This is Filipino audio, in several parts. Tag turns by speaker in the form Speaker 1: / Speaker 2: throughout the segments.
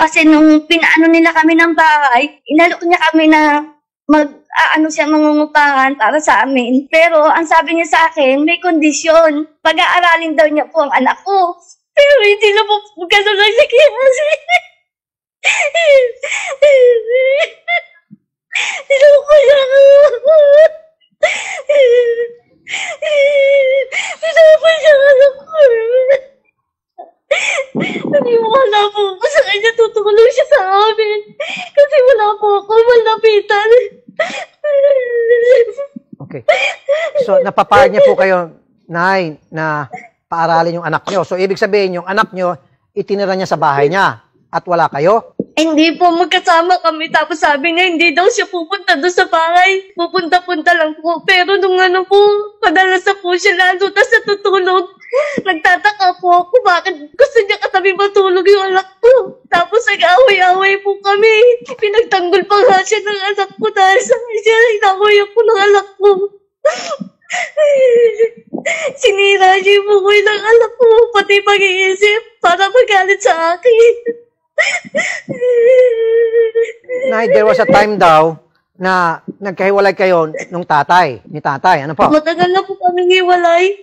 Speaker 1: kasi nung pinaano nila kami ng bahay, inalok niya kami na mangungupahan para sa amin. Pero ang sabi niya sa akin, may kondisyon. Pag-aaralin daw niya po ang anak ko. Pero hindi na po gano'n lang siya kasi. Niloko niya ako. Niloko niya anak ko. Naniwala po ako sa kanya, tutulong siya sa amin. Kasi wala po ako malapitan.
Speaker 2: Okay. So, napapayag niya po kayo, Nay, na paaralin yung anak niyo. So, ibig sabihin, yung anak niyo, itinira niya sa bahay niya at wala kayo?
Speaker 1: Hindi po, magkasama kami. Tapos sabi niya, hindi daw siya pupunta doon sa bahay. Pupunta-punta lang po. Pero nung po, padalas na po siya lalo, tapos natutulog. Nagtataka po ako, bakit gusto niya katabi matulog yung anak ko. Tapos nag-away-away po kami. Pinagtanggol pa nga siya ng anak ko dahil sa kanya. Inaway ako ng anak ko. Sinira niya yung bukoy ng anak ko, pati mag-iisip para magalit sa akin.
Speaker 2: Nay, there was a time daw na nagkahiwalay kayo ni tatay. Ano po?
Speaker 1: Matagal na po kaming hiwalay.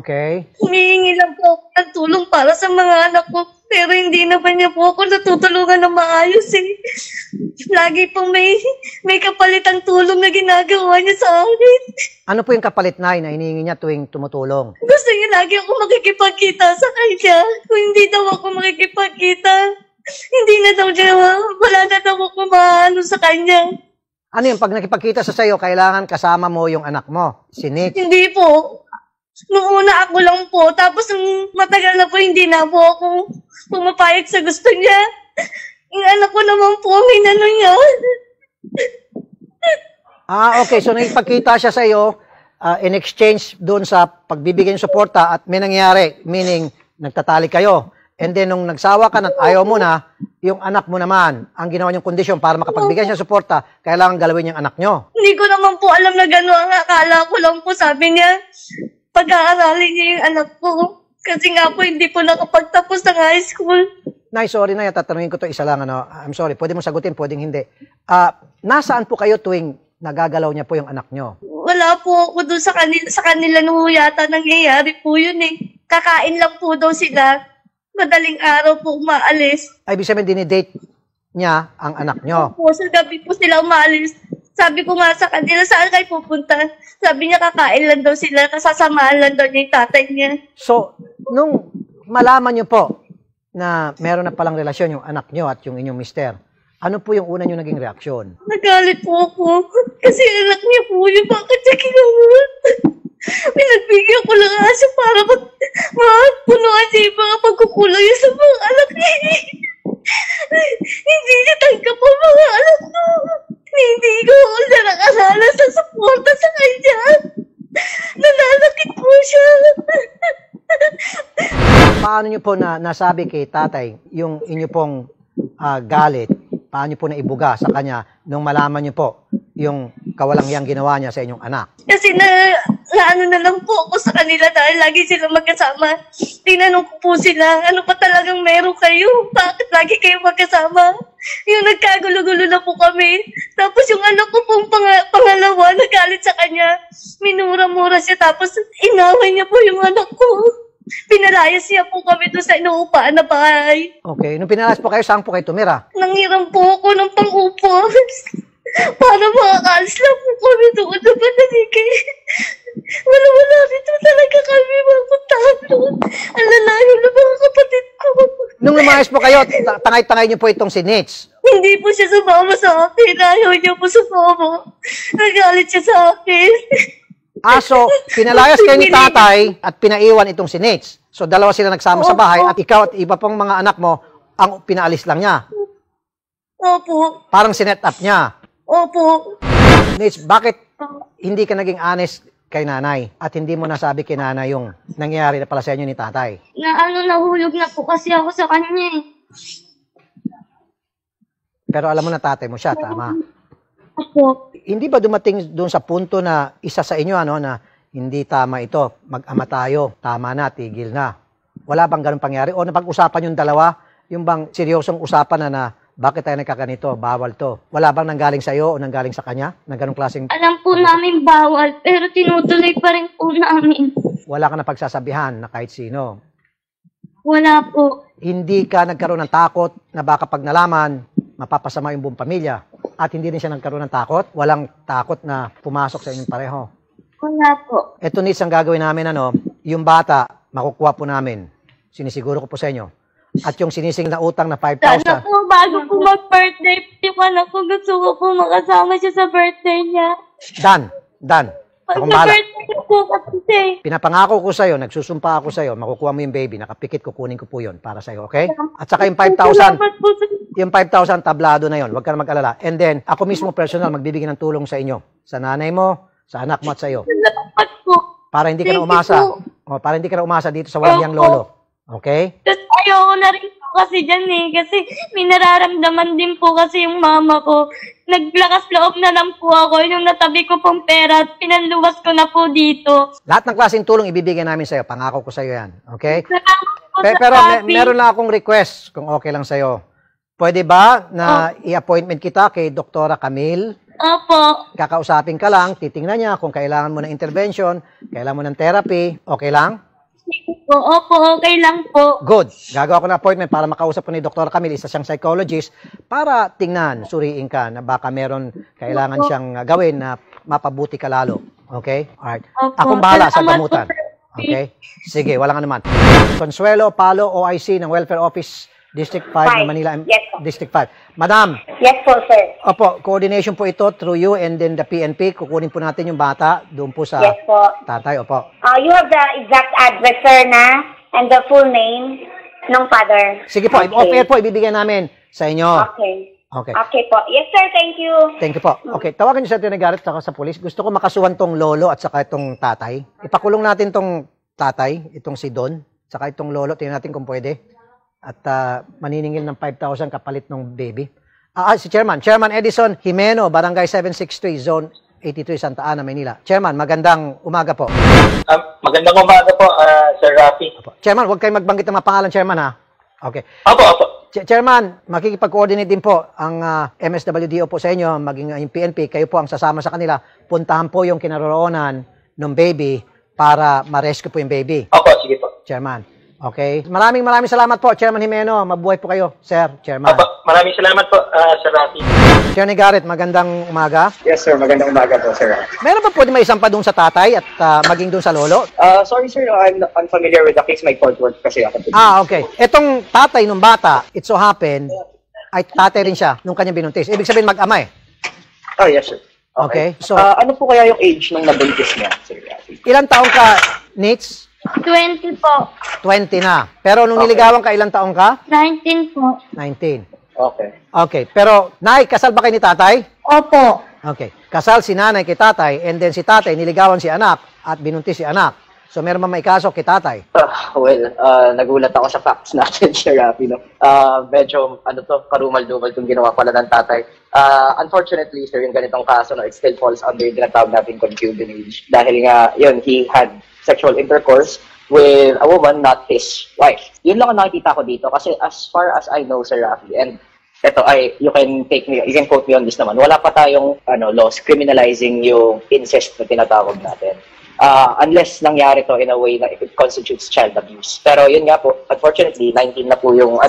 Speaker 2: Okay.
Speaker 1: Humihingi lang po ako ng tulong para sa mga anak ko. Pero hindi naman niya po ako natutulungan ng maayos eh. Lagi pong may kapalitang tulong na ginagawa niya sa akin.
Speaker 2: Ano po yung kapalit, Nay, na hinihingi niya tuwing tumutulong?
Speaker 1: Gusto niya lagi ako makikipagkita sa kanya. Kung hindi daw ako makikipagkita, hindi na daw niya, wala na daw ako maano sa kanya.
Speaker 2: Ano yung pag nakipagkita sa sayo, kailangan kasama mo yung anak mo, si Nick?
Speaker 1: Hindi po. Noong una ako lang po, tapos matagal na po hindi na po ako pumapayag sa gusto niya. Yung anak ko naman po, minano niya.
Speaker 2: Okay. So, nakipagkita siya sa'yo in exchange doon sa pagbibigay ng suporta at may nangyari, meaning nagtatali kayo. And then, nung nagsawa ka at ayaw mo na, yung anak mo naman, ang ginawa niyong kondisyon para makapagbigay siya ng suporta, kailangan galawin yung anak niyo.
Speaker 1: Hindi ko naman po alam na gano'n. Ang akala ko lang po, sabi niya, pag-aaralin niya yung anak ko. Kasi nga po, hindi po nakapagtapos ng high school.
Speaker 2: Nay, sorry na, tatanungin ko to isa lang. I'm sorry, pwede mo sagutin, pwedeng hindi. Nasaan po kayo tuwing nagagalaw niya po yung anak niyo?
Speaker 1: Wala po ako doon sa kanila nung yata nangyayari po yun eh. Kakain lang po daw sila. Madaling araw po umaalis.
Speaker 2: Ay, ibig sabihin, dinidate niya ang anak niyo?
Speaker 1: Po, sa gabi po sila umaalis. Sabi ko nga sa kanila, saan kayo pupunta? Sabi niya, kakain lang daw sila, kasasamahan lang daw niya yung tatay niya.
Speaker 2: So, nung malaman niyo po na meron na palang relasyon yung anak niyo at yung inyong mister, ano po yung una niyo naging reaksyon?
Speaker 1: Nagalit po ako. Kasi anak niya po yun, bakit niya ginawa? Pinagbigyan ko lang nga siya para punuan siya yung mga pagkukulang niya sa mga anak niya. Hindi niya tanggap ang mga anak ko. Hindi ko siya nakasala sa suporta sa kanya. Nananakit po siya.
Speaker 2: Paano niyo po nasabi kay tatay yung inyo pong galit? Paano niyo po naibuga sa kanya nung malaman niyo po yung kawalangyang ginawa niya sa inyong anak?
Speaker 1: Kasi ano na lang po ako sa kanila dahil lagi sila magkasama. Tinanong ko po sila, ano pa talagang meron kayo? Bakit lagi kayo magkasama? Yung nagkagulo-gulo na po kami. Tapos yung anak ko pong pangalawa, nagalit sa kanya. Minura-mura siya tapos inaway niya po yung anak ko. Pinalayas niya po kami doon sa inuupaan na bahay.
Speaker 2: Okay. Nung pinalayas po kayo, saan po kayo tumira?
Speaker 1: Nangiram po ako ng pang-upo. Para makakaalis lang po kami doon na Pananike. Wala rito talaga kami mapuntahan doon. Ang lalayo na mga kapatid ko.
Speaker 2: Nung lumayas po kayo, tangay-tangay niyo po itong si Nitz.
Speaker 1: Hindi po siya sumama sa akin. Ayaw niya po sumama. Nagalit siya sa akin.
Speaker 2: So, pinalayas kayo ni tatay at pinaiwan itong si Nitz. So, dalawa sila nagsama sa bahay at ikaw at iba pang mga anak mo ang pinaalis lang niya.
Speaker 1: Opo.
Speaker 2: Parang sinet up niya.
Speaker 1: Opo.
Speaker 2: Nitz, bakit hindi ka naging honest kay nanay at hindi mo nasabi kay nanay yung nangyayari na pala sa inyo ni tatay?
Speaker 1: Nahulog na po kasi ako sa kanya eh.
Speaker 2: Pero alam mo na tatay mo siya, tama?
Speaker 1: Opo.
Speaker 2: Hindi ba dumating doon sa punto na isa sa inyo na hindi tama ito, mag-ama tayo, tama na, tigil na? Wala bang ganun pangyari? O napag-usapan yung dalawa Yung bang seryosong usapan na bakit tayo nagkaganito, bawal to. Wala bang nanggaling sa'yo o nanggaling sa kanya? Na ganong klaseng...
Speaker 1: Alam po namin bawal, pero tinutuloy pa rin po namin.
Speaker 2: Wala ka na pagsasabihan na kahit sino.
Speaker 1: Wala po.
Speaker 2: Hindi ka nagkaroon ng takot na baka pag nalaman, mapapasama yung buong pamilya. At hindi rin siya nagkaroon ng takot. Walang takot na pumasok sa inyong pareho.
Speaker 1: Wala po.
Speaker 2: Ito needs ang gagawin namin, yung bata, makukuha po namin. Sinisiguro ko po sa inyo. At yung sinising na utang na 5,000.
Speaker 1: Sana po, bago po mag-birthday, yung anak ko, gusto ko po makasama siya sa birthday niya.
Speaker 2: Dan.
Speaker 1: Pag
Speaker 2: Akong
Speaker 1: sa
Speaker 2: bahala.
Speaker 1: birthday ko po kasi.
Speaker 2: Pinapangako ko sa'yo, nagsusumpa ako sa'yo, makukuha mo yung baby, nakapikit, kukunin ko po yun para sa'yo, okay? At saka yung 5,000,
Speaker 1: Salamat po sa...
Speaker 2: yung 5,000 tablado na yon, huwag ka na mag-alala. And then, ako mismo personal, magbibigay ng tulong sa inyo. Sa nanay mo, sa anak mo at sa'yo.
Speaker 1: Salamat po.
Speaker 2: Para hindi ka na
Speaker 1: Thank you
Speaker 2: umasa.
Speaker 1: po.
Speaker 2: Para hindi ka na umasa dito sa walang lolo. Okay?
Speaker 1: Tapos ayoko na rin po kasi dyan Kasi may nararamdaman din po kasi yung mama ko. Naglakas loob na lang po ako. Yung natabi ko pong pera at pinanluwas ko na po dito.
Speaker 2: Lahat ng klaseng tulong ibibigay namin sa'yo. Pangako ko sa'yo yan. Okay?
Speaker 1: Salamat po sa
Speaker 2: Pero
Speaker 1: papi.
Speaker 2: meron lang akong request kung okay lang sa'yo. Pwede ba na i-appointment kita kay Doktora Camille?
Speaker 1: Opo.
Speaker 2: Kakausapin ka lang, titingnan niya kung kailangan mo ng intervention, kailangan mo ng therapy. Okay lang?
Speaker 1: Opo, okay lang po.
Speaker 2: Good. Gagawa ko ng appointment para makausap ko ni Dr. Camille, isa siyang psychologist, para tingnan, suriin ka na baka meron kailangan siyang gawin na mapabuti ka lalo. Okay? Alright.
Speaker 1: Opo.
Speaker 2: Akong bahala sa
Speaker 1: Salamat
Speaker 2: gamutan.
Speaker 1: po.
Speaker 2: Okay? Sige, walang anuman. Consuelo Palo, OIC ng Welfare Office, District 5 ng Manila,
Speaker 3: Yes, po.
Speaker 2: District 5. Madam,
Speaker 3: Yes po, sir.
Speaker 2: opo, coordination po ito through you and then the PNP. Kukunin po natin yung bata doon po sa
Speaker 3: Yes po.
Speaker 2: tatay. Opo.
Speaker 3: You have the exact address, sir, na, and the full name ng father.
Speaker 2: Sige po,
Speaker 3: Okay.
Speaker 2: off-air po, ibibigay namin sa inyo.
Speaker 3: Okay.
Speaker 2: Okay.
Speaker 3: Okay po. Yes, sir. Thank you.
Speaker 2: Thank you po. Okay, tawagan niyo sa Atty. Garrett saka sa pulis. Gusto ko makasuhan tong lolo at saka itong tatay. Ipakulong natin tong tatay, itong si Don, saka itong lolo. Tingnan natin kung pwede. At maniningil ng 5,000 kapalit ng baby. Si Chairman. Chairman Edison Jimeno, Barangay 763, Zone 83, Santa Ana, Manila. Chairman, magandang umaga po.
Speaker 4: Magandang umaga po, Sir Rafi.
Speaker 2: Opo. Chairman, huwag kayong magbanggit ng mga pangalan, Chairman, ha? Okay.
Speaker 4: Opo.
Speaker 2: Chairman, makikipag-coordinate din po ang MSWDO po sa inyo, maging yung PNP, kayo po ang sasama sa kanila. Puntahan po yung kinaroroonan ng baby para ma-rescue po yung baby.
Speaker 4: Opo, sige po.
Speaker 2: Chairman. Okay. Maraming salamat po, Chairman Jimeno. Mabuhay po kayo, Sir, Chairman.
Speaker 4: Opo, maraming salamat po, Sir Rafi.
Speaker 2: Chairman Garrett, magandang umaga.
Speaker 5: Yes, sir. Magandang umaga po, sir.
Speaker 2: Meron ba pwede may isampa doon sa tatay at maging doon sa lolo?
Speaker 5: Sorry, sir. I'm unfamiliar with the case. May court work kasi ako.
Speaker 2: Okay. Etong tatay ng bata, it so happen, ay tatay rin siya nung kanyang binuntis. Ibig sabihin mag-ama eh.
Speaker 5: Oh, yes, sir.
Speaker 2: Okay. So,
Speaker 5: ano po kaya yung age ng nabuntis niya, sir?
Speaker 2: ilang taong ka, Nitz?
Speaker 1: 20 po.
Speaker 2: 20 na. Pero nung
Speaker 5: Okay.
Speaker 2: niligawan ka, ilang taong ka?
Speaker 1: 19 po.
Speaker 2: 19.
Speaker 5: Okay.
Speaker 2: Okay. Pero, Nay, kasal ba kayo ni tatay?
Speaker 1: Opo.
Speaker 2: Okay. Kasal si nanay kay tatay, and then si tatay, niligawan si anak at binuntis si anak. So, meron ba may kaso kay tatay?
Speaker 5: Nagulat ako sa facts natin, Sir Rafi, no? Medyo, karumal-dumal itong ginawa pala ng tatay. Unfortunately, sir, yung ganitong kaso, no, it still falls under yung tinatawag natin concubinage. Dahil nga, yun, he had sexual intercourse with a woman, not his wife. Yun lang ang nakikita ko dito. Kasi as far as I know, Sir Rafi, and eto, you can quote me on this naman, wala pa tayong laws criminalizing yung incest na tinatawag natin. Unless nangyari to in a way na it constitutes child abuse. Pero yun nga po, unfortunately, 19 na po yung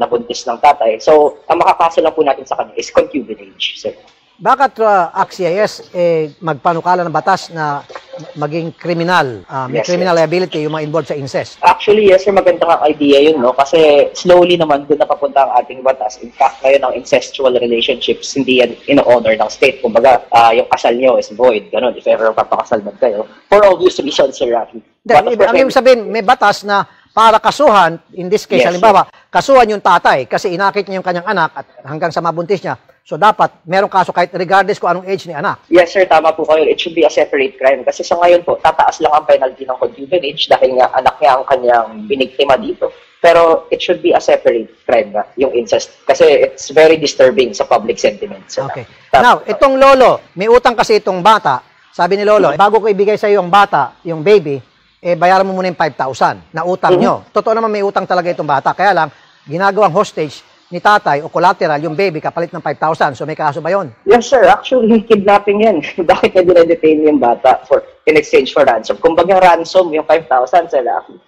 Speaker 5: nabuntis ng tatay. So, ang makakaso lang po natin sa kanya is concubinage, sir.
Speaker 2: Bakit ACT-CIS magpanukala ng batas na maging kriminal, may
Speaker 5: Yes,
Speaker 2: criminal liability yung mga involved sa incest?
Speaker 5: Actually, yes, sir, maganda nga idea yun, no? Kasi slowly naman doon napapunta ang ating batas. In fact, ngayon ang incestual relationships, hindi yan in-honor ng state. Kumbaga, yung kasal nyo is void. Ganon, if ever papakasal man kayo. For obvious reasons, Sir Rafi.
Speaker 2: Ang ibig sabihin, may batas na para kasuhan, in this case,
Speaker 5: Yes,
Speaker 2: halimbawa, kasuhan yung tatay kasi inakit niya yung kanyang anak at hanggang sa mabuntis niya. So, dapat merong kaso kahit regardless kung anong age ni anak.
Speaker 5: Yes, sir, tama po kayo. It should be a separate crime. Kasi sa ngayon po, tataas lang ang penalty ng concubinage dahil nga anak niya ang kanyang biniktima dito. Pero it should be a separate crime nga, yung incest. Kasi it's very disturbing sa public sentiment. Sir.
Speaker 2: Okay. Now, itong lolo, may utang kasi itong bata. Sabi ni lolo, bago ko ibigay sa iyo yung bata, yung baby, bayaran mo muna yung 5,000 na utang nyo. Totoo naman may utang talaga itong bata. Kaya lang, ginagawang hostage ni tatay o collateral yung baby kapalit ng 5,000. So may kaso ba yun?
Speaker 5: Yes, sir. Actually, kidnapping yan. Bakit niya dinedetain yung bata in exchange for ransom? Kumbaga ransom, yung 5,000, Sir Rafi.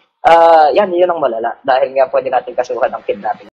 Speaker 5: Yun ang malala. Dahil nga pwede natin kasuhan ng kidnapping.